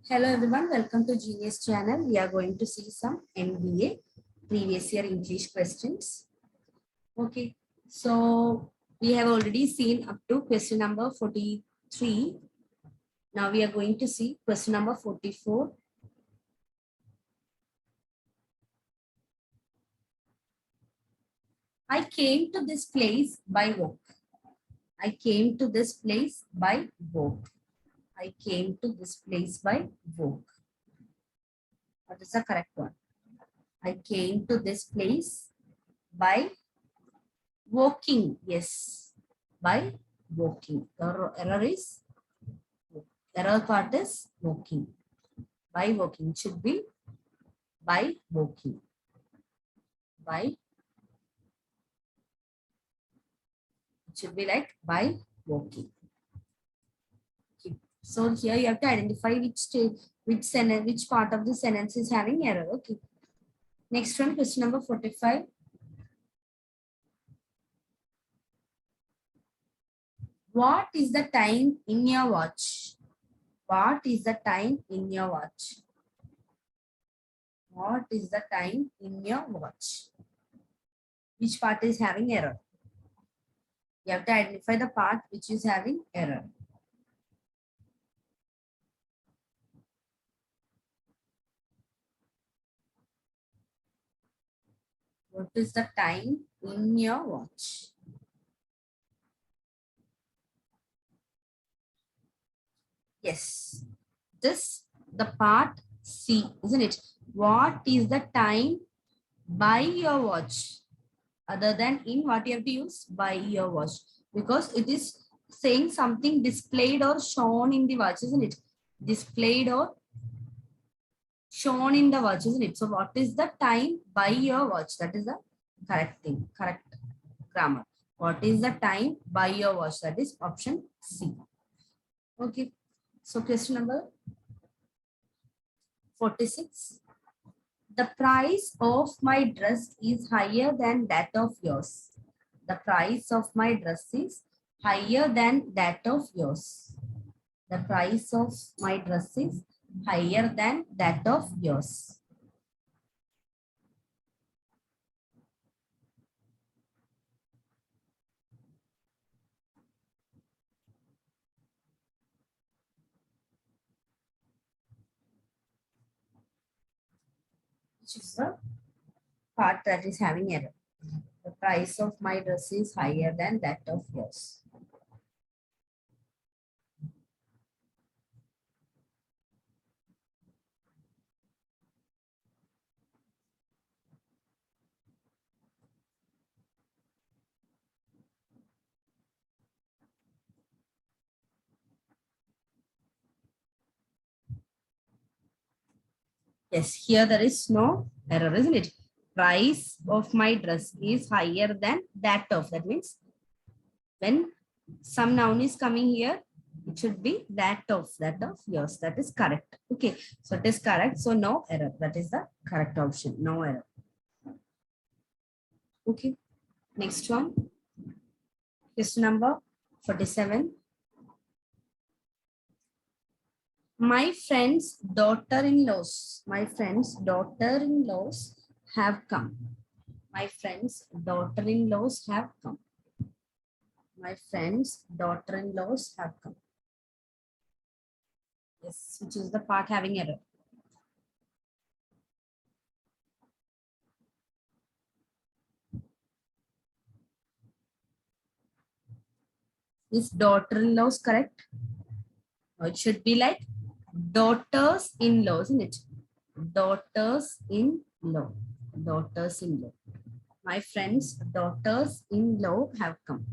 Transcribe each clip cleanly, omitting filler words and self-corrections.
Hello everyone, welcome to Genius channel. We are going to see some NBA previous year English questions. Okay, so we have already seen up to question number 43. Now we are going to see question number 44. I came to this place by walk. I came to this place by walk. I came to this place by walk. What is the correct one? I came to this place by walking. Yes, by walking. The error part is walking. By walking should be by walking. By it should be like by walking. Okay. So here you have to identify which state, which sentence, which part of the sentence is having error. Okay. Next one, question number 45. What is the time in your watch? What is the time in your watch? What is the time in your watch? Which part is having error? You have to identify the part which is having error. What is the time in your watch? Yes, this the part C, isn't it? What is the time by your watch? Other than in, what you have to use? By your watch, because it is saying something displayed or shown in the watch, isn't it? Displayed or shown in the watch, isn't it? So what is the time by your watch? That is the correct thing, correct grammar. What is the time by your watch? That is option C. Okay. So question number 46. The price of my dress is higher than that of yours. The price of my dress is higher than that of yours. The price of my dress is higher than that of yours. Which is the part that is having error. The price of my dress is higher than that of yours. Yes, here there is no error, isn't it? Price of my dress is higher than that of. That means when some noun is coming here, it should be that of yours. That is correct. Okay, so it is correct. So no error. That is the correct option. No error. Okay, next one. Question number 47. My friend's daughter-in-laws have come. My friend's daughter-in-laws have come. My friend's daughter-in-laws have come. Yes, which is the part having error. Is daughter-in-laws correct? Or it should be like daughters-in-law, isn't it? Daughters-in-law. Daughters-in-law. My friend's daughters-in-law have come.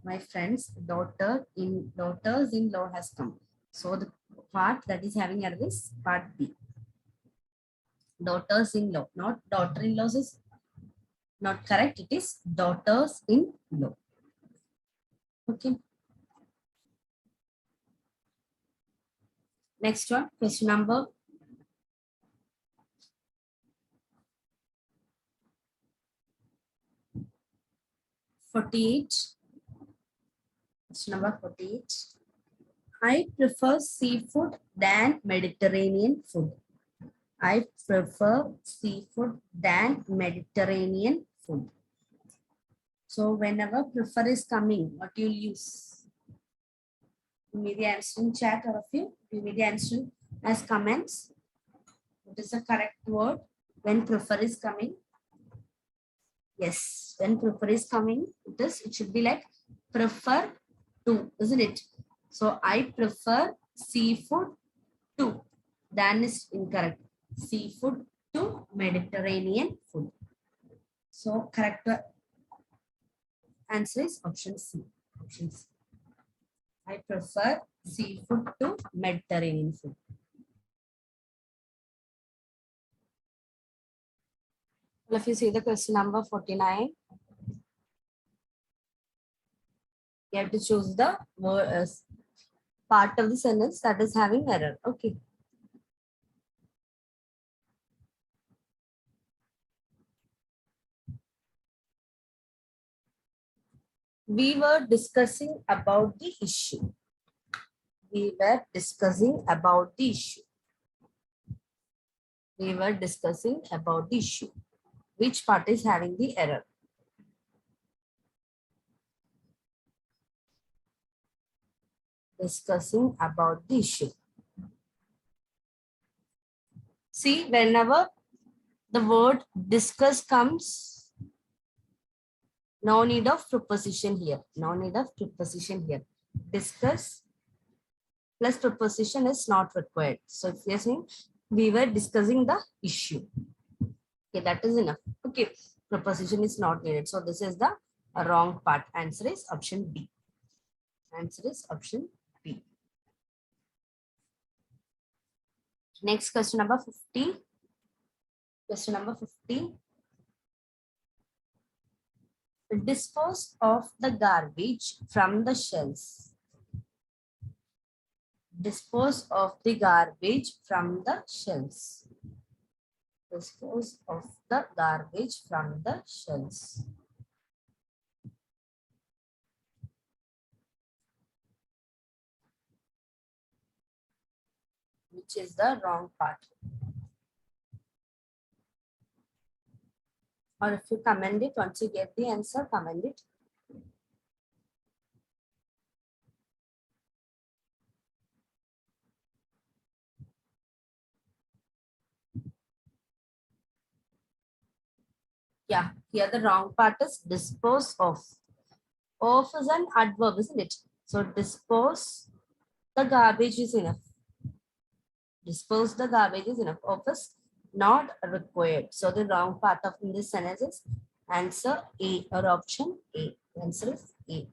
My friend's daughters-in-law has come. So the part that is having error is part B. Daughters-in-law, not daughter-in-laws is not correct. It is daughters-in-law. Okay. Next one, question number 48. Question number 48. I prefer seafood than Mediterranean food. I prefer seafood than Mediterranean food. So whenever prefer is coming, what you'll use? You may the answer in chat, all of you. You may the answer as comments. What is the correct word when prefer is coming? Yes, when prefer is coming, it should be like prefer to, isn't it? So I prefer seafood to. Then is incorrect. Seafood to Mediterranean food. So correct answer is option C. Option C. I prefer seafood to Mediterranean food. Well, if you see the question number 49, you have to choose the word, part of the sentence that is having error. Okay. We were discussing about the issue. We were discussing about the issue. We were discussing about the issue. Which part is having the error? Discussing about the issue. See, whenever the word discuss comes, no need of preposition here. No need of preposition here. Discuss plus preposition is not required. So if you're saying we were discussing the issue. Okay, that is enough. Okay, preposition is not needed. So this is the wrong part. Answer is option B. Answer is option B. Next question number 50. Question number 50. Dispose of the garbage from the shelves. Dispose of the garbage from the shelves. Dispose of the garbage from the shelves. Which is the wrong part. Or if you comment it, once you get the answer, comment it. Yeah, here the wrong part is dispose of. Of is an adverb, isn't it? So dispose the garbage is enough. Dispose the garbage is enough. Of is not required. So the wrong part of in this sentence is answer A or option A. Answer is A.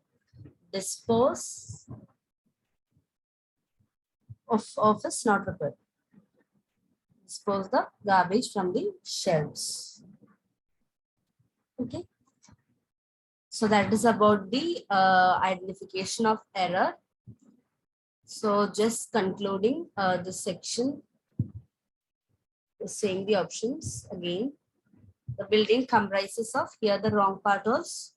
Dispose of is not required. Dispose the garbage from the shelves. Okay. So that is about the identification of error. So just concluding this section, saying the options again. The building comprises of, here the wrong part was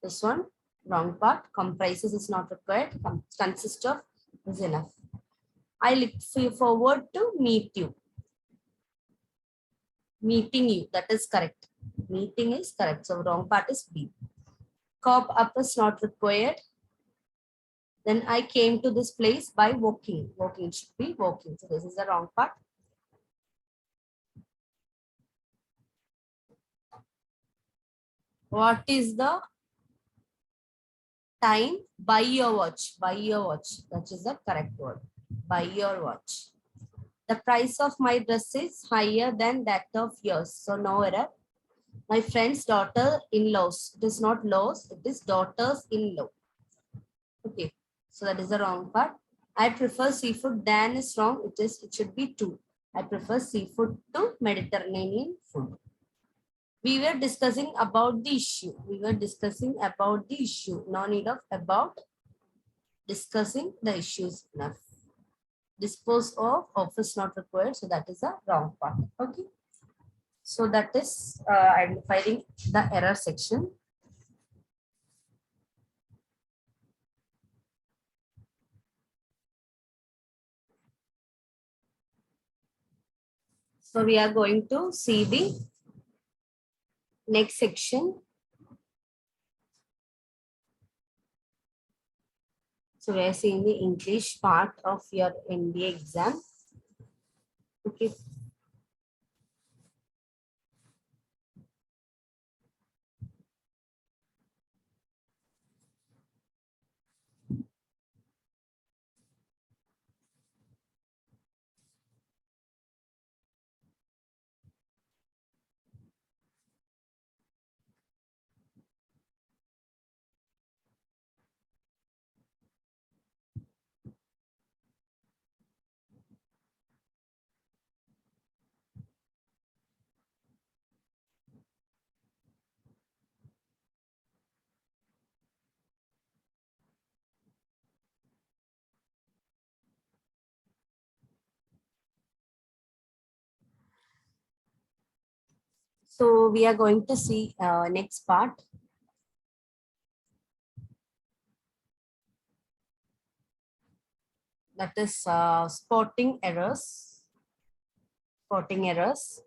this one, wrong part, comprises is not required, consist of is enough. I look forward to meet you. Meeting you, that is correct. Meeting is correct. So wrong part is B. Cop up is not required. Then I came to this place by walking. Walking should be walking. So this is the wrong part. What is the time? Buy your watch. Buy your watch. That is the correct word. Buy your watch. The price of my dress is higher than that of yours. So no error. My friend's daughter-in-laws. It is not laws. It is daughters-in-law. Okay. So that is the wrong part. I prefer seafood than is wrong. It should be to. I prefer seafood to Mediterranean food. We were discussing about the issue. We were discussing about the issue. No need of about. Discussing the issues enough. Dispose of is not required. So that is a wrong part. Okay. So that is identifying the error section. So we are going to see the next section. So we are seeing the English part of your MBA exam. Okay. So we are going to see next part. That is spotting errors. Spotting errors.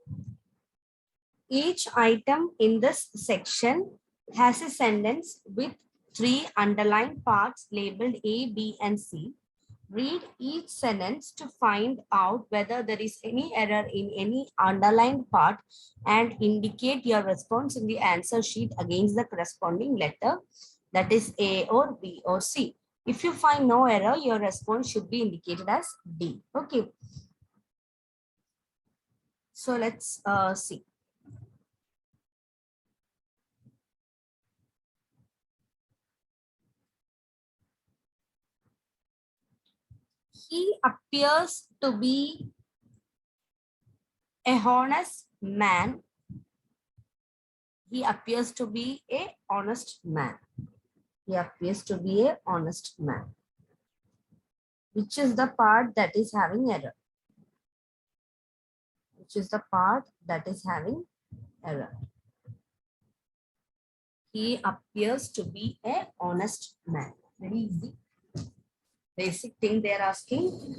Each item in this section has a sentence with 3 underlined parts labeled A, B, and C. Read each sentence to find out whether there is any error in any underlined part and indicate your response in the answer sheet against the corresponding letter, that is A or B or C. If you find no error, your response should be indicated as D. Okay. So let's see. He appears to be a honest man. He appears to be a honest man. He appears to be a honest man. Which is the part that is having error? Which is the part that is having error? He appears to be a honest man. Very easy. Basic thing they are asking.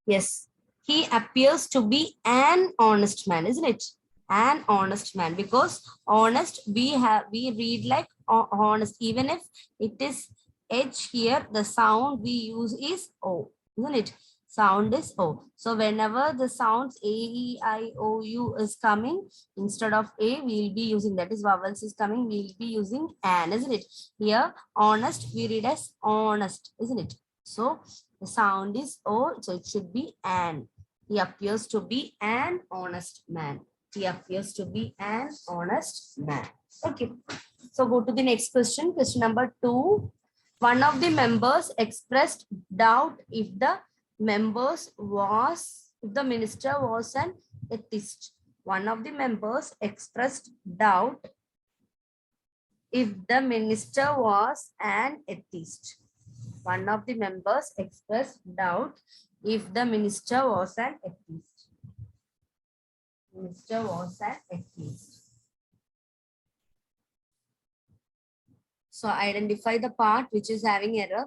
Yes. He appears to be an honest man, isn't it? An honest man, because honest we read like honest, even if it is H here, the sound we use is O, isn't it? Sound is O. So whenever the sounds A, E, I, O, U is coming, instead of A, we will be using, that is vowels is coming, we will be using an, isn't it? Here, honest, we read as honest, isn't it? So the sound is O, so it should be an. He appears to be an honest man. He appears to be an honest man. Okay. So go to the next question. Question number 2. One of the members expressed doubt if the minister was an atheist. One of the members expressed doubt if the minister was an atheist. One of the members expressed doubt if the minister was an atheist. Minister was an atheist. So identify the part which is having error.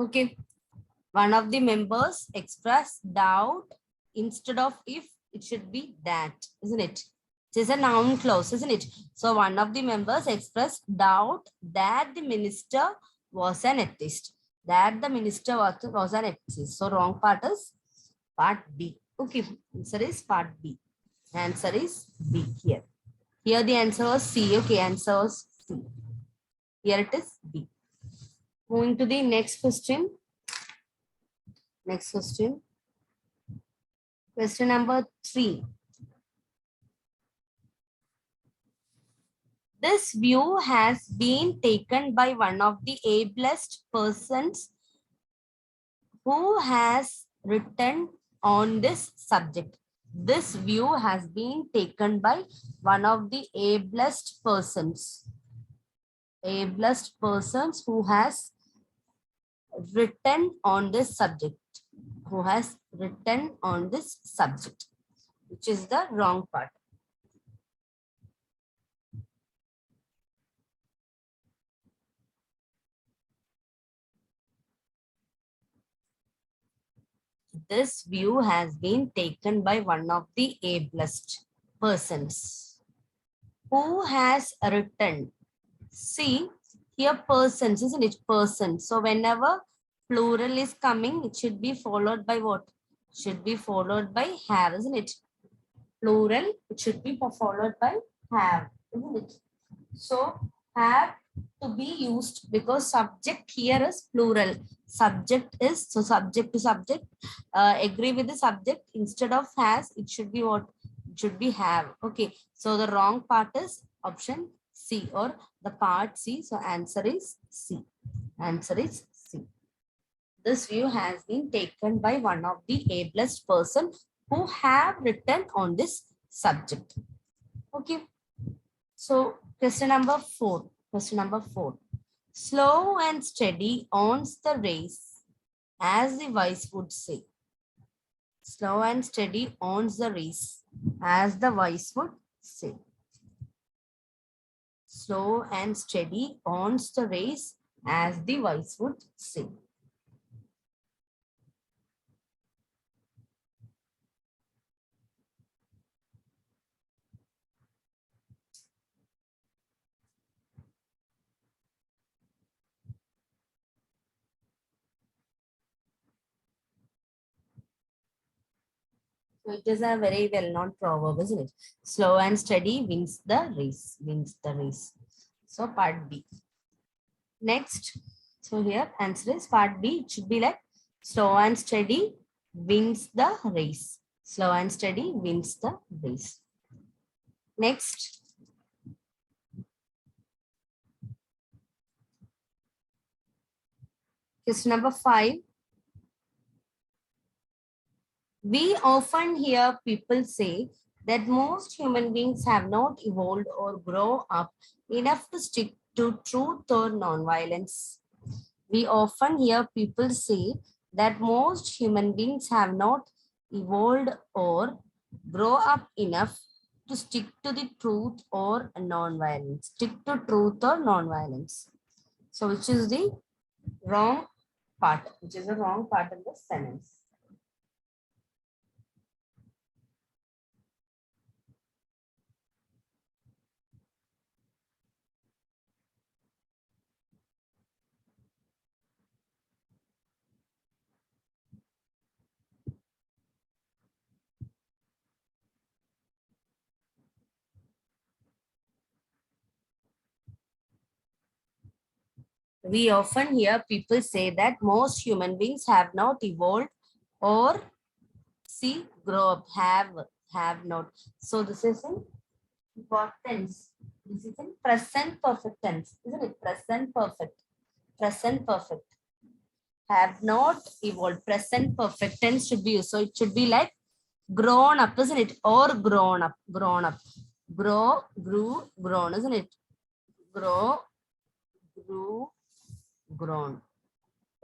Okay. One of the members expressed doubt, instead of if, it should be that, isn't it? It is a noun clause, isn't it? So one of the members expressed doubt that the minister was an atheist. That the minister was an atheist. So wrong part is part B. Okay, answer is part B. Answer is B here. Here the answer was C. Okay, answer was C. Here it is B. Moving to the next question. Next question. Question number 3. This view has been taken by one of the ablest persons who has written on this subject. This view has been taken by one of the ablest persons. Ablest persons who has written on this subject. Who has written on this subject, which is the wrong part. This view has been taken by one of the ablest persons. Who has written? See, here persons, isn't it? Persons. So whenever plural is coming, it should be followed by what? Should be followed by have, isn't it? Plural, it should be followed by have, isn't it? So have to be used because subject here is plural. Subject is, so subject to subject, agree with the subject. Instead of has, it should be what? It should be have. Okay, so the wrong part is option C, or the part C. So answer is C. Answer is C. This view has been taken by one of the ablest person who have written on this subject. Okay, so question number 4. Question number 4. Slow and steady owns the race, as the wise would say. Slow and steady owns the race, as the wise would say. Slow and steady owns the race, as the wise would say. So it is a very well-known proverb, isn't it? Slow and steady wins the race, wins the race. So part B. Next, so here answer is part B. It should be like slow and steady wins the race. Slow and steady wins the race. Next, question number 5. We often hear people say that most human beings have not evolved or grow up enough to stick to truth or nonviolence. We often hear people say that most human beings have not evolved or grow up enough to stick to the truth or nonviolence. Stick to truth or nonviolence. So which is the wrong part? Which is the wrong part of the sentence? We often hear people say that most human beings have not evolved or see grow up, have not. So this is in what tense? This is in present perfect tense, isn't it? Present perfect. Present perfect. Have not evolved. Present perfect tense should be used. So it should be like grown up, isn't it? Or grown up. Grown up. Grow, grew, grown, isn't it? Grow, grew, grown.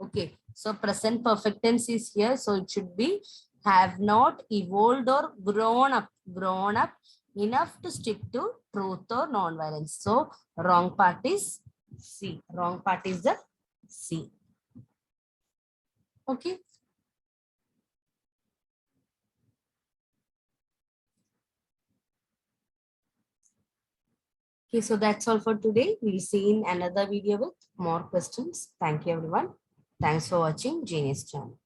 Okay. So present perfect tense is here. So it should be have not evolved or grown up. Grown up enough to stick to truth or non-violence. So wrong part is C. Wrong part is the C. Okay. Okay, so that's all for today. We'll see in another video with more questions. Thank you, everyone. Thanks for watching Genius Channel.